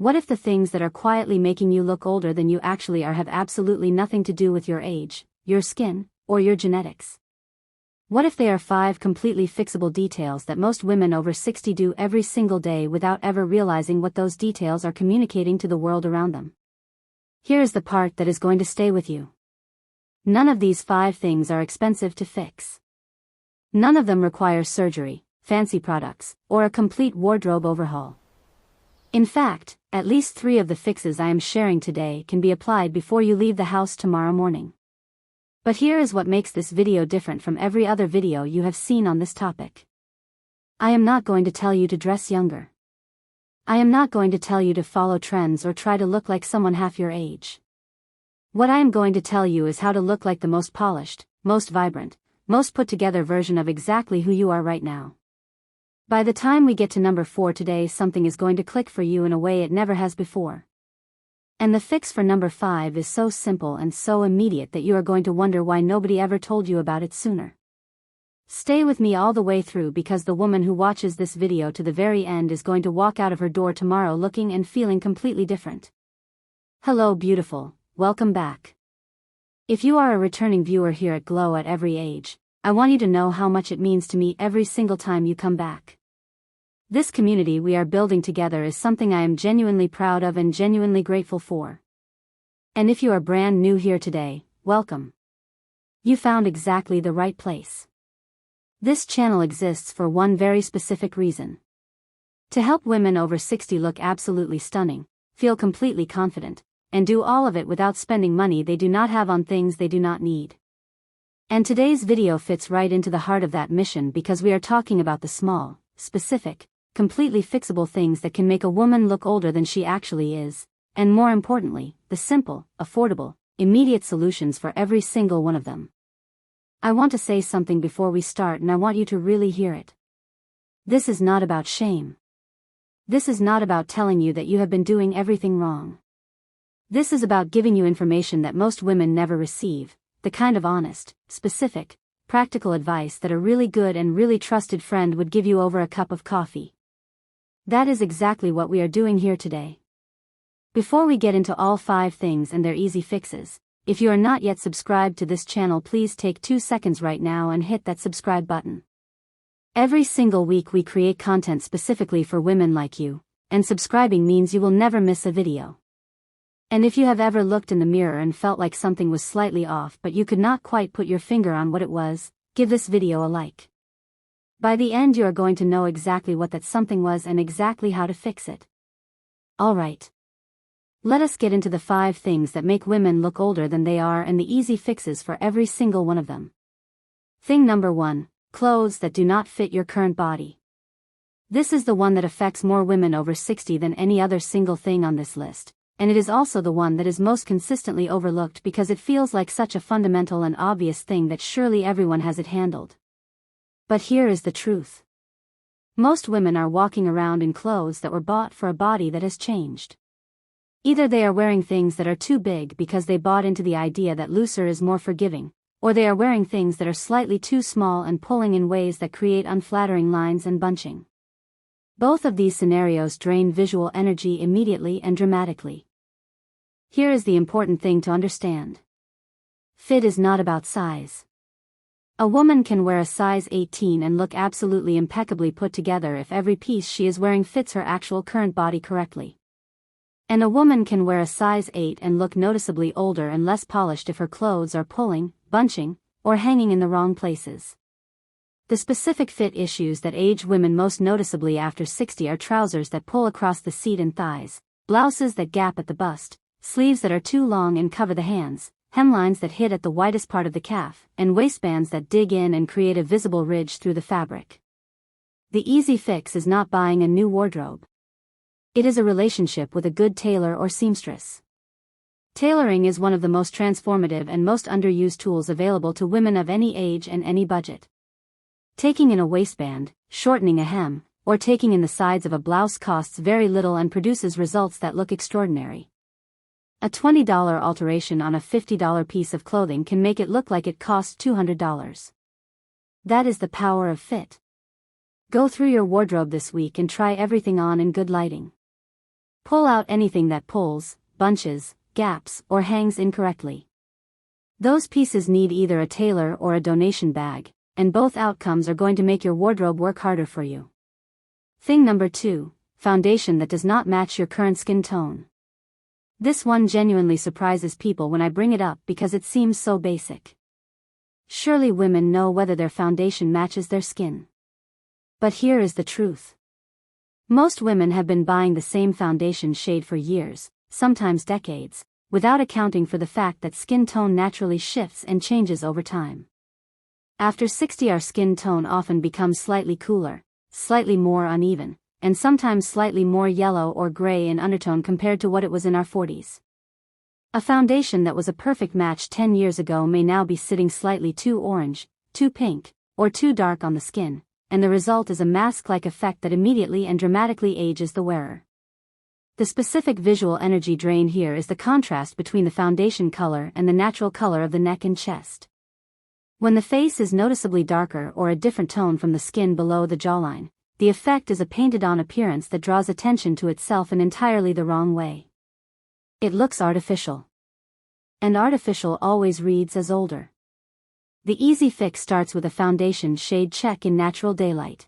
What if the things that are quietly making you look older than you actually are have absolutely nothing to do with your age, your skin, or your genetics? What if they are 5 completely fixable details that most women over 60 do every single day without ever realizing what those details are communicating to the world around them? Here is the part that is going to stay with you. None of these 5 things are expensive to fix. None of them require surgery, fancy products, or a complete wardrobe overhaul. In fact, at least 3 of the fixes I am sharing today can be applied before you leave the house tomorrow morning. But here is what makes this video different from every other video you have seen on this topic. I am not going to tell you to dress younger. I am not going to tell you to follow trends or try to look like someone half your age. What I am going to tell you is how to look like the most polished, most vibrant, most put together version of exactly who you are right now. By the time we get to number 4 today, something is going to click for you in a way it never has before. And the fix for number 5 is so simple and so immediate that you are going to wonder why nobody ever told you about it sooner. Stay with me all the way through, because the woman who watches this video to the very end is going to walk out of her door tomorrow looking and feeling completely different. Hello beautiful, welcome back. If you are a returning viewer here at Glow at Every Age, I want you to know how much it means to me every single time you come back. This community we are building together is something I am genuinely proud of and genuinely grateful for. And if you are brand new here today, welcome. You found exactly the right place. This channel exists for one very specific reason. To help women over 60 look absolutely stunning, feel completely confident, and do all of it without spending money they do not have on things they do not need. And today's video fits right into the heart of that mission, because we are talking about the small, specific, completely fixable things that can make a woman look older than she actually is, and more importantly, the simple, affordable, immediate solutions for every single one of them. I want to say something before we start, and I want you to really hear it. This is not about shame. This is not about telling you that you have been doing everything wrong. This is about giving you information that most women never receive, the kind of honest, specific, practical advice that a really good and really trusted friend would give you over a cup of coffee. That is exactly what we are doing here today. Before we get into all 5 things and their easy fixes, if you are not yet subscribed to this channel, please take 2 seconds right now and hit that subscribe button. Every single week we create content specifically for women like you, and subscribing means you will never miss a video. And if you have ever looked in the mirror and felt like something was slightly off but you could not quite put your finger on what it was, give this video a like. By the end you are going to know exactly what that something was and exactly how to fix it. Alright. Let us get into the 5 things that make women look older than they are and the easy fixes for every single one of them. Thing number 1, clothes that do not fit your current body. This is the one that affects more women over 60 than any other single thing on this list, and it is also the one that is most consistently overlooked because it feels like such a fundamental and obvious thing that surely everyone has it handled. But here is the truth. Most women are walking around in clothes that were bought for a body that has changed. Either they are wearing things that are too big because they bought into the idea that looser is more forgiving, or they are wearing things that are slightly too small and pulling in ways that create unflattering lines and bunching. Both of these scenarios drain visual energy immediately and dramatically. Here is the important thing to understand. Fit is not about size. A woman can wear a size 18 and look absolutely impeccably put together if every piece she is wearing fits her actual current body correctly. And a woman can wear a size 8 and look noticeably older and less polished if her clothes are pulling, bunching, or hanging in the wrong places. The specific fit issues that age women most noticeably after 60 are trousers that pull across the seat and thighs, blouses that gap at the bust, sleeves that are too long and cover the hands, hemlines that hit at the widest part of the calf, and waistbands that dig in and create a visible ridge through the fabric. The easy fix is not buying a new wardrobe. It is a relationship with a good tailor or seamstress. Tailoring is one of the most transformative and most underused tools available to women of any age and any budget. Taking in a waistband, shortening a hem, or taking in the sides of a blouse costs very little and produces results that look extraordinary. A $20 alteration on a $50 piece of clothing can make it look like it cost $200. That is the power of fit. Go through your wardrobe this week and try everything on in good lighting. Pull out anything that pulls, bunches, gaps, or hangs incorrectly. Those pieces need either a tailor or a donation bag, and both outcomes are going to make your wardrobe work harder for you. Thing number 2, foundation that does not match your current skin tone. This one genuinely surprises people when I bring it up because it seems so basic. Surely women know whether their foundation matches their skin. But here is the truth. Most women have been buying the same foundation shade for years, sometimes decades, without accounting for the fact that skin tone naturally shifts and changes over time. After 60, our skin tone often becomes slightly cooler, slightly more uneven, and sometimes slightly more yellow or gray in undertone compared to what it was in our 40s. A foundation that was a perfect match 10 years ago may now be sitting slightly too orange, too pink, or too dark on the skin, and the result is a mask-like effect that immediately and dramatically ages the wearer. The specific visual energy drain here is the contrast between the foundation color and the natural color of the neck and chest. When the face is noticeably darker or a different tone from the skin below the jawline, the effect is a painted-on appearance that draws attention to itself in entirely the wrong way. It looks artificial. And artificial always reads as older. The Eazy fix starts with a foundation shade check in natural daylight.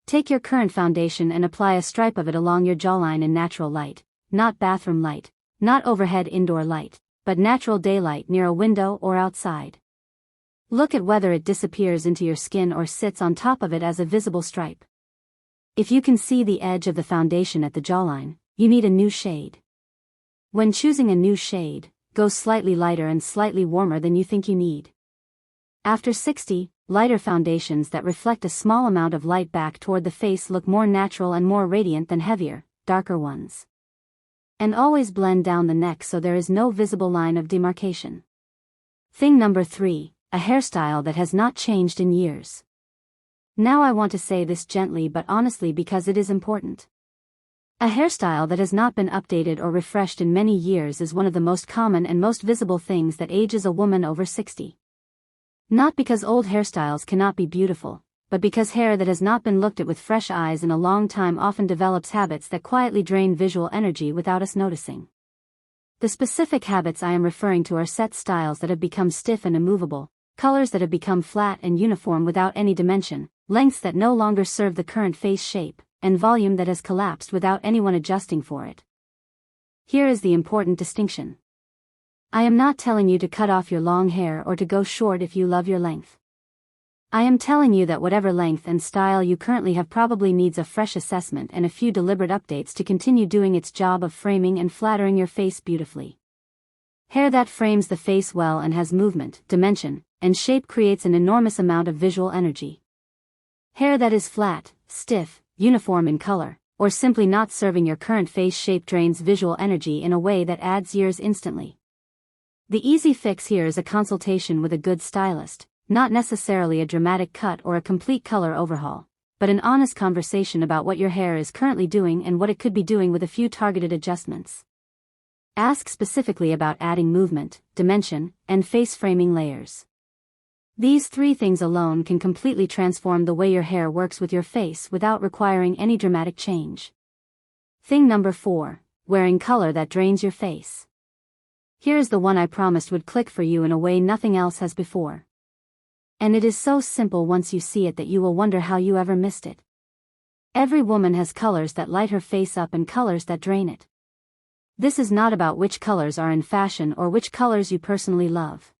Take your current foundation and apply a stripe of it along your jawline in natural light, not bathroom light, not overhead indoor light, but natural daylight near a window or outside. Look at whether it disappears into your skin or sits on top of it as a visible stripe. If you can see the edge of the foundation at the jawline, you need a new shade. When choosing a new shade, go slightly lighter and slightly warmer than you think you need. After 60, lighter foundations that reflect a small amount of light back toward the face look more natural and more radiant than heavier, darker ones. And always blend down the neck so there is no visible line of demarcation. Thing number 3, a hairstyle that has not changed in years. Now I want to say this gently but honestly because it is important. A hairstyle that has not been updated or refreshed in many years is one of the most common and most visible things that ages a woman over 60. Not because old hairstyles cannot be beautiful, but because hair that has not been looked at with fresh eyes in a long time often develops habits that quietly drain visual energy without us noticing. The specific habits I am referring to are set styles that have become stiff and immovable, colors that have become flat and uniform without any dimension, lengths that no longer serve the current face shape, and volume that has collapsed without anyone adjusting for it. Here is the important distinction. I am not telling you to cut off your long hair or to go short if you love your length. I am telling you that whatever length and style you currently have probably needs a fresh assessment and a few deliberate updates to continue doing its job of framing and flattering your face beautifully. Hair that frames the face well and has movement, dimension, and shape creates an enormous amount of visual energy. Hair that is flat, stiff, uniform in color, or simply not serving your current face shape drains visual energy in a way that adds years instantly. The Eazy fix here is a consultation with a good stylist, not necessarily a dramatic cut or a complete color overhaul, but an honest conversation about what your hair is currently doing and what it could be doing with a few targeted adjustments. Ask specifically about adding movement, dimension, and face framing layers. These 3 things alone can completely transform the way your hair works with your face without requiring any dramatic change. Thing number 4, wearing color that drains your face. Here is the one I promised would click for you in a way nothing else has before. And it is so simple once you see it that you will wonder how you ever missed it. Every woman has colors that light her face up and colors that drain it. This is not about which colors are in fashion or which colors you personally love.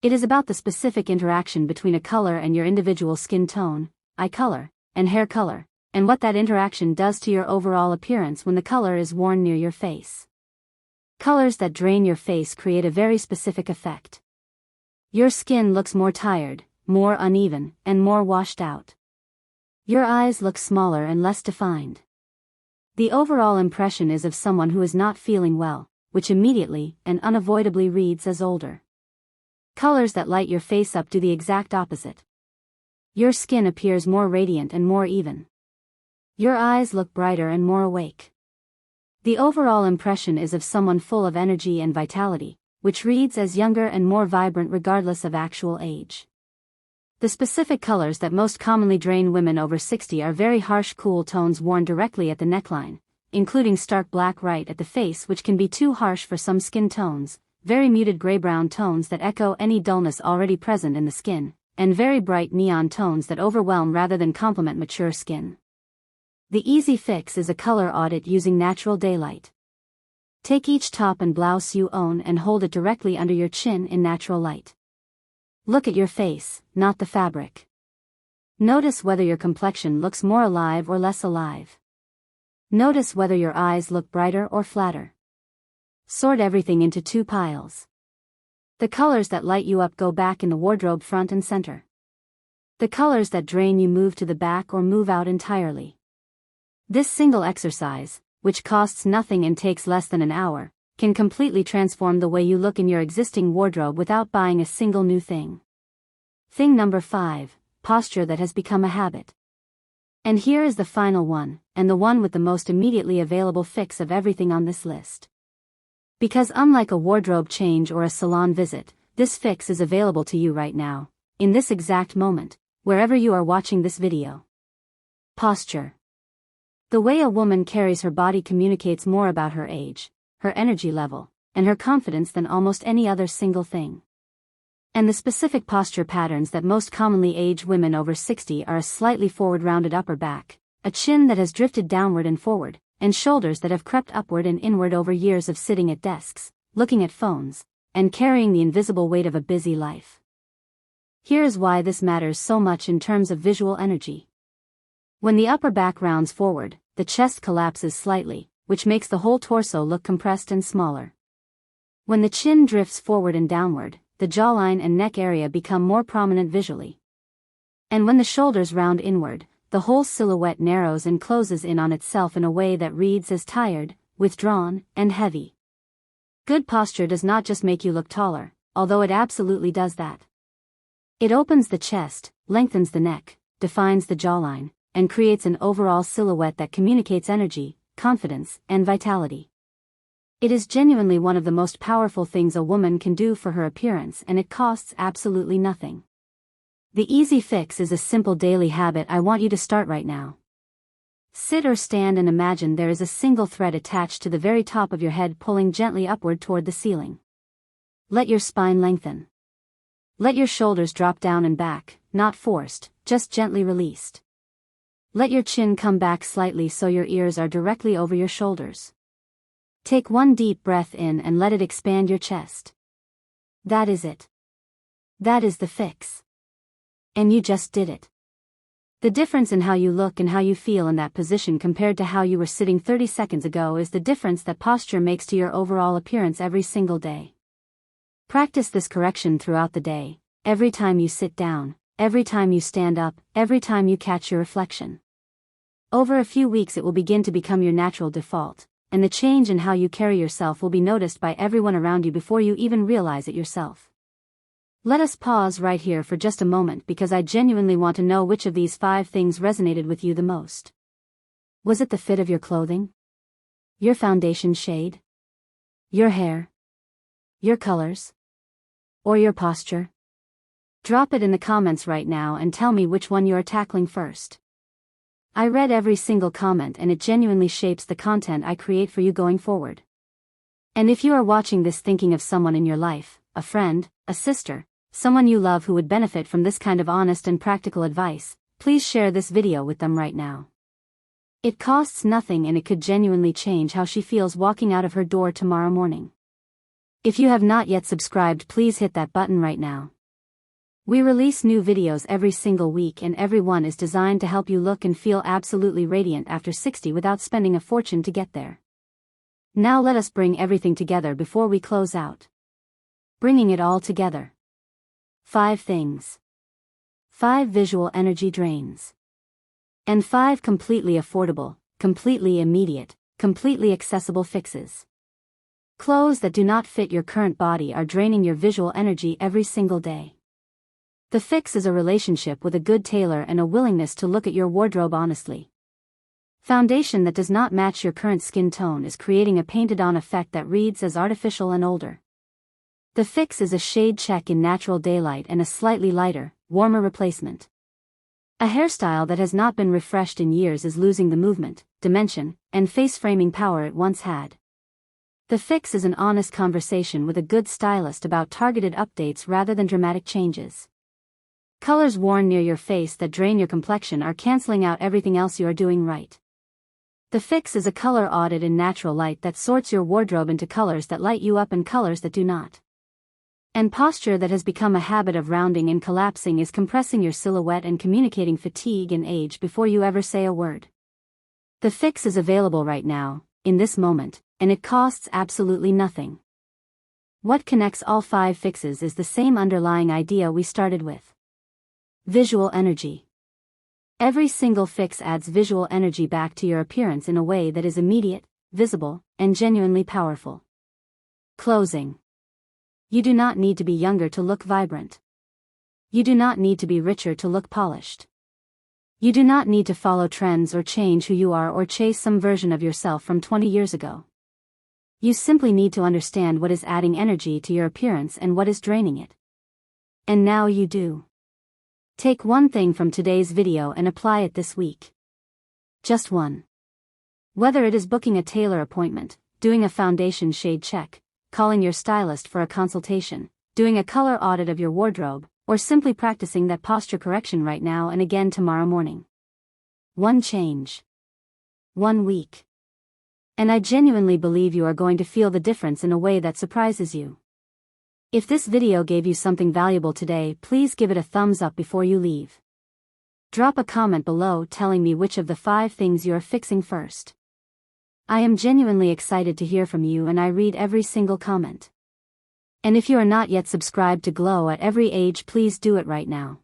It is about the specific interaction between a color and your individual skin tone, eye color, and hair color, and what that interaction does to your overall appearance when the color is worn near your face. Colors that drain your face create a very specific effect. Your skin looks more tired, more uneven, and more washed out. Your eyes look smaller and less defined. The overall impression is of someone who is not feeling well, which immediately and unavoidably reads as older. Colors that light your face up do the exact opposite. Your skin appears more radiant and more even. Your eyes look brighter and more awake. The overall impression is of someone full of energy and vitality, which reads as younger and more vibrant regardless of actual age. The specific colors that most commonly drain women over 60 are very harsh cool tones worn directly at the neckline, including stark black right at the face, which can be too harsh for some skin tones, very muted gray-brown tones that echo any dullness already present in the skin, and very bright neon tones that overwhelm rather than complement mature skin. The Eazy Fix is a color audit using natural daylight. Take each top and blouse you own and hold it directly under your chin in natural light. Look at your face, not the fabric. Notice whether your complexion looks more alive or less alive. Notice whether your eyes look brighter or flatter. Sort everything into 2 piles. The colors that light you up go back in the wardrobe front and center. The colors that drain you move to the back or move out entirely. This single exercise, which costs nothing and takes less than an hour, can completely transform the way you look in your existing wardrobe without buying a single new thing. Thing number 5, posture that has become a habit. And here is the final one, and the one with the most immediately available fix of everything on this list. Because unlike a wardrobe change or a salon visit, this fix is available to you right now, in this exact moment, wherever you are watching this video. Posture. The way a woman carries her body communicates more about her age, her energy level, and her confidence than almost any other single thing. And the specific posture patterns that most commonly age women over 60 are a slightly forward rounded upper back, a chin that has drifted downward and forward, and shoulders that have crept upward and inward over years of sitting at desks, looking at phones, and carrying the invisible weight of a busy life. Here is why this matters so much in terms of visual energy. When the upper back rounds forward, the chest collapses slightly, which makes the whole torso look compressed and smaller. When the chin drifts forward and downward, the jawline and neck area become more prominent visually. And when the shoulders round inward, the whole silhouette narrows and closes in on itself in a way that reads as tired, withdrawn, and heavy. Good posture does not just make you look taller, although it absolutely does that. It opens the chest, lengthens the neck, defines the jawline, and creates an overall silhouette that communicates energy, confidence, and vitality. It is genuinely one of the most powerful things a woman can do for her appearance, and it costs absolutely nothing. The Eazy Fix is a simple daily habit I want you to start right now. Sit or stand and imagine there is a single thread attached to the very top of your head pulling gently upward toward the ceiling. Let your spine lengthen. Let your shoulders drop down and back, not forced, just gently released. Let your chin come back slightly so your ears are directly over your shoulders. Take one deep breath in and let it expand your chest. That is it. That is the fix. And you just did it. The difference in how you look and how you feel in that position compared to how you were sitting 30 seconds ago is the difference that posture makes to your overall appearance every single day. Practice this correction throughout the day, every time you sit down, every time you stand up, every time you catch your reflection. Over a few weeks it will begin to become your natural default, and the change in how you carry yourself will be noticed by everyone around you before you even realize it yourself. Let us pause right here for just a moment because I genuinely want to know which of these 5 things resonated with you the most. Was it the fit of your clothing? Your foundation shade? Your hair? Your colors? Or your posture? Drop it in the comments right now and tell me which one you are tackling first. I read every single comment and it genuinely shapes the content I create for you going forward. And if you are watching this thinking of someone in your life, a friend, a sister, someone you love who would benefit from this kind of honest and practical advice, please share this video with them right now. It costs nothing and it could genuinely change how she feels walking out of her door tomorrow morning. If you have not yet subscribed, please hit that button right now. We release new videos every single week and every one is designed to help you look and feel absolutely radiant after 60 without spending a fortune to get there. Now let us bring everything together before we close out. Bringing it all together. 5 things. 5 visual energy drains. And 5 completely affordable, completely immediate, completely accessible fixes. Clothes that do not fit your current body are draining your visual energy every single day. The fix is a relationship with a good tailor and a willingness to look at your wardrobe honestly. Foundation that does not match your current skin tone is creating a painted-on effect that reads as artificial and older. The fix is a shade check in natural daylight and a slightly lighter, warmer replacement. A hairstyle that has not been refreshed in years is losing the movement, dimension, and face-framing power it once had. The fix is an honest conversation with a good stylist about targeted updates rather than dramatic changes. Colors worn near your face that drain your complexion are canceling out everything else you are doing right. The fix is a color audit in natural light that sorts your wardrobe into colors that light you up and colors that do not. And posture that has become a habit of rounding and collapsing is compressing your silhouette and communicating fatigue and age before you ever say a word. The fix is available right now, in this moment, and it costs absolutely nothing. What connects all 5 fixes is the same underlying idea we started with. Visual energy. Every single fix adds visual energy back to your appearance in a way that is immediate, visible, and genuinely powerful. Closing. You do not need to be younger to look vibrant. You do not need to be richer to look polished. You do not need to follow trends or change who you are or chase some version of yourself from 20 years ago. You simply need to understand what is adding energy to your appearance and what is draining it. And now you do. Take one thing from today's video and apply it this week. Just one. Whether it is booking a tailor appointment, doing a foundation shade check, calling your stylist for a consultation, doing a color audit of your wardrobe, or simply practicing that posture correction right now and again tomorrow morning. One change. 1 week. And I genuinely believe you are going to feel the difference in a way that surprises you. If this video gave you something valuable today, please give it a thumbs up before you leave. Drop a comment below telling me which of the 5 things you are fixing first. I am genuinely excited to hear from you and I read every single comment. And if you are not yet subscribed to Glow at Every Age, please do it right now.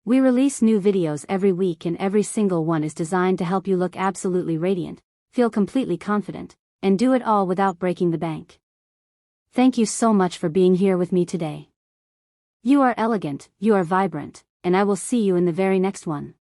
We release new videos every week and every single one is designed to help you look absolutely radiant, feel completely confident, and do it all without breaking the bank. Thank you so much for being here with me today. You are elegant, you are vibrant, and I will see you in the very next one.